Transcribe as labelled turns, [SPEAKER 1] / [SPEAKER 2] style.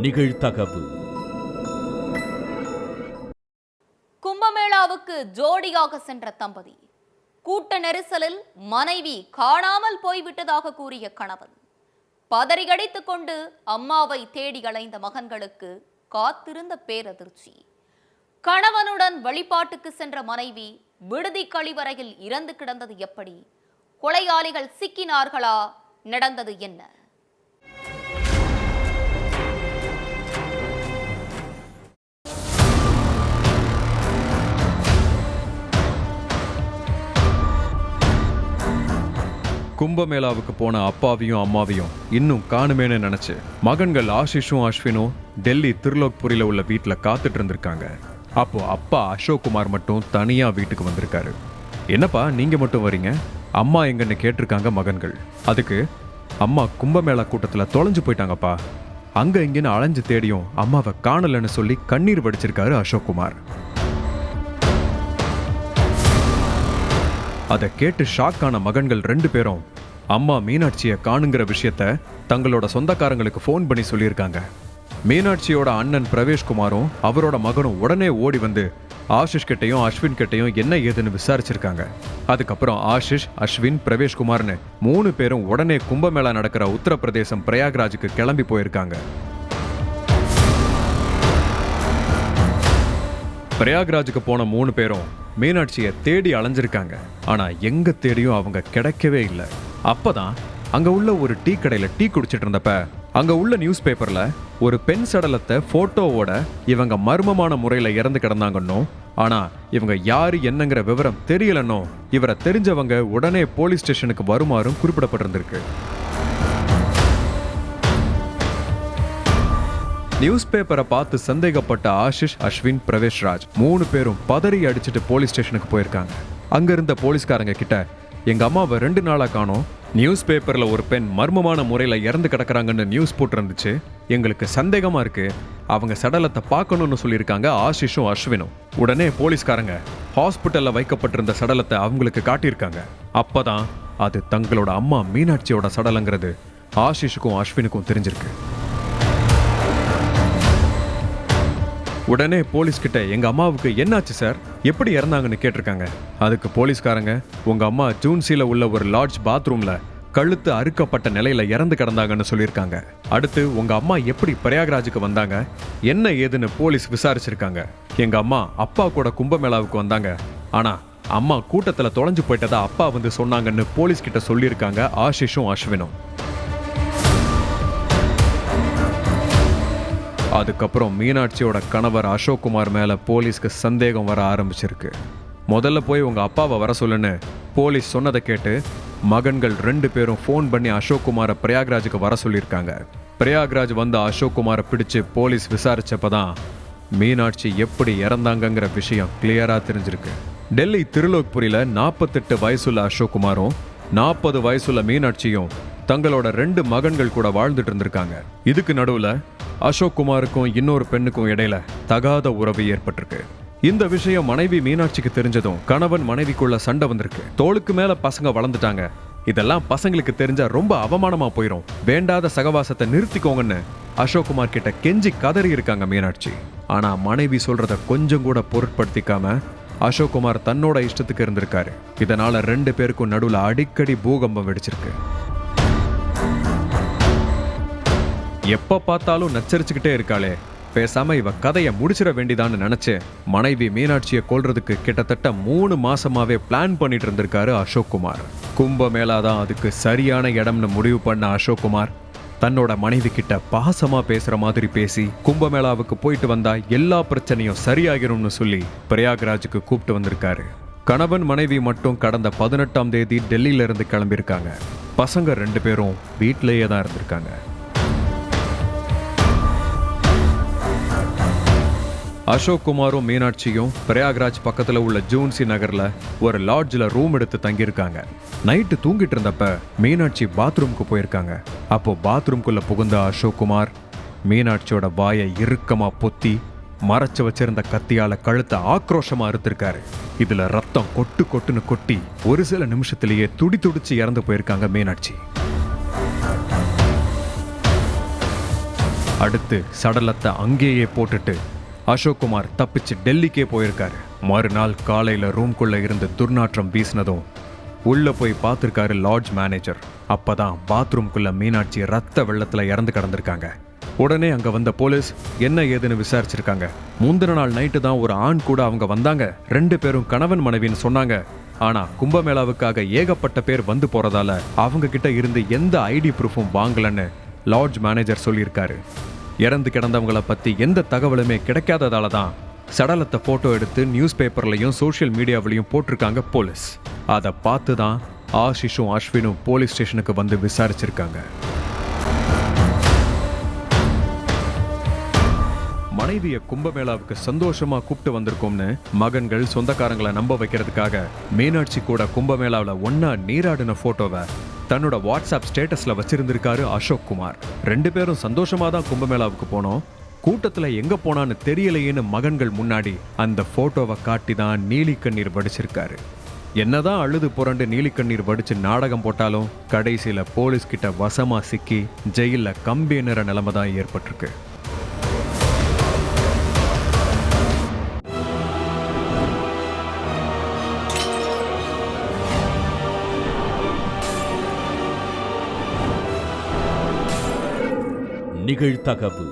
[SPEAKER 1] நிகழ்தகவு.
[SPEAKER 2] கும்பமேளாவுக்கு ஜோடியாக சென்ற தம்பதி கூட்ட நெரிசலில் மனைவி காணாமல் போய்விட்டதாக கூறிய கணவன், பதறியடித்துக் கொண்டு அம்மாவை தேடி அலைந்த மகன்களுக்கு காத்திருந்த பேரதிர்ச்சி. கணவனுடன் வழிபாட்டுக்கு சென்ற மனைவி விடுதி கழிவறையில் இறந்து கிடந்தது எப்படி? கொலையாளிகள் சிக்கினார்களா? நடந்தது என்ன?
[SPEAKER 3] கும்பமேளாவுக்கு போன அப்பாவையும் அம்மாவையும் இன்னும் காணுமேன்னு நினைச்சு மகன்கள் ஆஷிஷும் அஸ்வினும் டெல்லி திருலோக்புரியில உள்ள வீட்டுல காத்துட்டு இருந்திருக்காங்க. அப்போ அப்பா அசோக் குமார் மட்டும் தனியா வீட்டுக்கு வந்திருக்காரு. என்னப்பா நீங்க மட்டும் வரீங்க, அம்மா எங்கன்னு கேட்டிருக்காங்க மகன்கள். அதுக்கு அம்மா கும்பமேளா கூட்டத்துல தொலைஞ்சு போயிட்டாங்கப்பா, அங்க இங்கன்னு அலைஞ்சு தேடியும் அம்மாவை காணலன்னு சொல்லி கண்ணீர் வடிச்சிருக்காரு அசோக் குமார். அதை கேட்டு ஷாக்கான மகன்கள் 2 பேரும் அம்மா மீனாட்சியை காணுங்கிற விஷயத்த தங்களோட சொந்தக்காரங்களுக்கு ஃபோன் பண்ணி சொல்லியிருக்காங்க. மீனாட்சியோட அண்ணன் பிரவேஷ்குமாரும் அவரோட மகனும் உடனே ஓடி வந்து ஆஷிஷ் கிட்டையும் அஸ்வின் கிட்டையும் என்ன ஏதுன்னு விசாரிச்சிருக்காங்க. அதுக்கப்புறம் ஆஷிஷ், அஸ்வின், பிரவேஷ்குமார்னு 3 பேரும் உடனே கும்பமேளா நடக்கிற உத்தரப்பிரதேசம் பிரயாக்ராஜுக்கு கிளம்பி போயிருக்காங்க. பிரயாக்ராஜுக்கு போன 3 பேரும் மீனாட்சியை தேடி அலைஞ்சிருக்காங்க. ஆனா எங்க தேடியும் அவங்க கிடைக்கவே இல்லை. அப்பதான் அங்க உள்ள ஒரு டீ கடையில டீ குடிச்சிட்டு இருந்தப்ப அங்க உள்ள நியூஸ் பேப்பர்ல ஒரு பெண் சடலத்தை போட்டோவோட இவங்க மர்மமான முறையில இறந்து கிடந்தாங்கன்னோ, ஆனா இவங்க யாரு என்னங்கிற விவரம் தெரியலன்னோ இவரை தெரிஞ்சவங்க உடனே போலீஸ் ஸ்டேஷனுக்கு வருமாறும் குறிப்பிடப்பட்டிருந்திருக்கு. நியூஸ் பேப்பரை பார்த்து சந்தேகப்பட்ட ஆஷிஷ், அஸ்வின், பிரவேஷ்ராஜ் 3 பேரும் பதறி அடிச்சுட்டு போலீஸ் ஸ்டேஷனுக்கு போயிருக்காங்க. அங்க இருந்த போலீஸ்காரங்க கிட்ட எங்க அம்மாவை 2 நாளா காணோம், நியூஸ் பேப்பர்ல ஒரு பெண் மர்மமான முறையில இறந்து கிடக்குறாங்கன்னு நியூஸ் போட்டு இருந்துச்சு, எங்களுக்கு சந்தேகமா இருக்கு, அவங்க சடலத்தை பார்க்கணும்னு சொல்லியிருக்காங்க ஆஷிஷும் அஸ்வினும். உடனே போலீஸ்காரங்க ஹாஸ்பிட்டல்ல வைக்கப்பட்டிருந்த சடலத்தை அவங்களுக்கு காட்டியிருக்காங்க. அப்பதான் அது தங்களோட அம்மா மீனாட்சியோட சடலங்கிறது ஆஷிஷுக்கும் அஸ்வினுக்கும் தெரிஞ்சிருக்கு. உடனே போலீஸ் கிட்ட எங்க அம்மாவுக்கு என்னாச்சு சார், எப்படி இறந்தாங்கன்னு கேட்டிருக்காங்க. அதுக்கு போலீஸ்காரங்க உங்க அம்மா ஜூன்சில உள்ள ஒரு லாட்ஜ் பாத்ரூம்ல கழுத்து அறுக்கப்பட்ட நிலையில இறந்து கிடந்தாங்கன்னு சொல்லியிருக்காங்க. அடுத்து உங்க அம்மா எப்படி பிரயாக்ராஜுக்கு வந்தாங்க, என்ன ஏதுன்னு போலீஸ் விசாரிச்சிருக்காங்க. எங்க அம்மா அப்பா கூட கும்பமேளாவுக்கு வந்தாங்க, ஆனா அம்மா கூட்டத்துல தொலைஞ்சு போயிட்டதா அப்பா வந்து சொன்னாங்கன்னு போலீஸ் கிட்ட சொல்லியிருக்காங்க ஆஷிஷும் அஸ்வினும். அதுக்கப்புறம் மீனாட்சியோட கணவர் அசோக் குமார் மேல போலீஸ்க்கு சந்தேகம் வர ஆரம்பிச்சிருக்கு. முதல்ல போய் உங்க அப்பாவை வர சொல்லுன்னு போலீஸ் சொன்னதை கேட்டு மகன்கள் 2 பேரும் ஃபோன் பண்ணி அசோக் குமாரை பிரயாக்ராஜுக்கு வர சொல்லியிருக்காங்க. பிரயாக்ராஜ் வந்து அசோக் குமாரை பிடிச்சு போலீஸ் விசாரிச்சப்பதான் மீனாட்சி எப்படி இறந்தாங்கங்கிற விஷயம் கிளியரா தெரிஞ்சிருக்கு. டெல்லி திருலோக்புரியில 48 வயசுள்ள அசோக் குமாரும் 40 வயசுள்ள மீனாட்சியும் தங்களோட 2 மகன்கள் கூட வாழ்ந்துட்டு இருந்திருக்காங்க. இதுக்கு நடுவுல அசோக் குமாருக்கும் இன்னொரு பெண்ணுக்கும் இடையில தகாத உறவு ஏற்பட்டிருக்கு. இந்த விஷயம் மனைவி மீனாட்சிக்கு தெரிஞ்சதும் கணவன் மனைவிக்குள்ள சண்டை வந்திருக்கு. தோளுக்கு மேல பசங்க வளர்ந்துட்டாங்க, இதெல்லாம் பசங்களுக்கு தெரிஞ்சா ரொம்ப அவமானமா போயிரும், வேண்டாத சகவாசத்தை நிறுத்திக்கோங்கன்னு அசோக் குமார் கிட்ட கெஞ்சி கதறி இருக்காங்க மீனாட்சி. ஆனா மனைவி சொல்றத கொஞ்சம் கூட பொருட்படுத்திக்காம அசோக் குமார் தன்னோட இஷ்டத்துக்கு இருந்திருக்காரு. இதனால 2 பேருக்கும் நடுவுல அடிக்கடி பூகம்பம் வெடிச்சிருக்கு. எப்ப பார்த்தாலும் நச்சரிச்சுக்கிட்டே இருக்காளே, பேசாம இவ கதையை முடிச்சிட வேண்டிதான்னு நினைச்சு மனைவி மீனாட்சியை கொல்றதுக்கு கிட்டத்தட்ட 3 மாசமாவே பிளான் பண்ணிட்டு இருந்திருக்காரு அசோக் குமார். கும்பமேளா தான் அதுக்கு சரியான இடம்னு முடிவு பண்ண அசோக் குமார் தன்னோட மனைவி கிட்ட பாசமா பேசுற மாதிரி பேசி கும்பமேளாவுக்கு போயிட்டு வந்தா எல்லா பிரச்சனையும் சரியாகிரும்னு சொல்லி பிரயாக்ராஜுக்கு கூப்பிட்டு வந்திருக்காரு. கணவன் மனைவி மட்டும் கடந்த 18ஆம் தேதி டெல்லியில இருந்து கிளம்பியிருக்காங்க. பசங்க 2 பேரும் வீட்டிலேயே தான் இருந்திருக்காங்க. அசோக் குமாரும் மீனாட்சியும் பிரயாக்ராஜ் பக்கத்துல உள்ள ஜூன்சி நகர்ல ஒரு லாட்ஜ்ல ரூம் எடுத்து தங்கியிருக்காங்க. நைட்டு தூங்கிட்டு இருந்தப்ப மீனாட்சி பாத்ரூம்க்கு போயிருக்காங்க. அப்போ பாத்ரூம்குள்ள புகுந்த அசோக் குமார் மீனாட்சியோட வாயை இறுக்கமா பொத்தி மறைச்சு வச்சிருந்த கத்தியால கழுத்தை ஆக்ரோஷமா அறுத்திருக்காரு. இதுல ரத்தம் கொட்டு கொட்டுன்னு கொட்டி ஒரு சில நிமிஷத்திலேயே துடி துடிச்சு இறந்து போயிருக்காங்க மீனாட்சி. அடுத்து சடலத்தை அங்கேயே போட்டுட்டு அசோக்குமார் தப்பிச்சு டெல்லிக்கே போயிருக்காரு. மறுநாள் காலையில ரூம்குள்ள இருந்து துர்நாற்றம் வீசினதும் உள்ள போய் பார்த்திருக்காரு லாட்ஜ் மேனேஜர். அப்பதான் பாத்ரூம்குள்ள மீனாட்சி ரத்த வெள்ளத்துல இறந்து கிடந்திருக்காங்க. உடனே அங்க வந்த போலீஸ் என்ன ஏதுன்னு விசாரிச்சிருக்காங்க. முந்தின நாள் நைட்டு தான் ஒரு ஆண் கூட அவங்க வந்தாங்க. 2 பேரும் கணவன் மனைவின்னு சொன்னாங்க. ஆனா கும்பமேளாவுக்காக ஏகப்பட்ட பேர் வந்து போறதால அவங்க கிட்ட இருந்து எந்த ஐடி ப்ரூஃபும் வாங்கலன்னு லாட்ஜ் மேனேஜர் சொல்லியிருக்காரு. இறந்து கிடந்தவங்கள பத்தி எந்த தகவலுமே கிடைக்காததால தான் சடலத்தை போட்டோ எடுத்து நியூஸ் பேப்பர்லையும் சோஷியல் மீடியாவிலையும் போட்டிருக்காங்க போலீஸ். அதை பார்த்து தான் ஆஷிஷும் அஸ்வினும் போலீஸ் ஸ்டேஷனுக்கு வந்து விசாரிச்சிருக்காங்க. மனைவிய கும்பமேளாவுக்கு சந்தோஷமா கூப்பிட்டு வந்திருக்கோம்னு மகன்கள் சொந்தக்காரங்களை நம்ப வைக்கிறதுக்காக மீனாட்சி கூட கும்பமேளாவில் ஒன்னா நீராடின போட்டோவை தன்னோட வாட்ஸ்அப் ஸ்டேட்டஸ்ல வச்சிருந்திருக்காரு அசோக் குமார். 2 பேரும் சந்தோஷமா தான் கும்பமேளாவுக்கு போனோம், கூட்டத்துல எங்க போனான்னு தெரியலையேன்னு மகன்கள் முன்னாடி அந்த போட்டோவை காட்டி தான் நீலி கண்ணீர் வடிச்சிருக்காரு. என்னதான் அழுது புரண்டு நீலி கண்ணீர் வடிச்சு நாடகம் போட்டாலும் கடைசியில போலீஸ் கிட்ட வசமா சிக்கி ஜெயில கம்பி நிற நிலைமை தான் ஏற்பட்டிருக்கு.
[SPEAKER 1] நிகழ்தகவு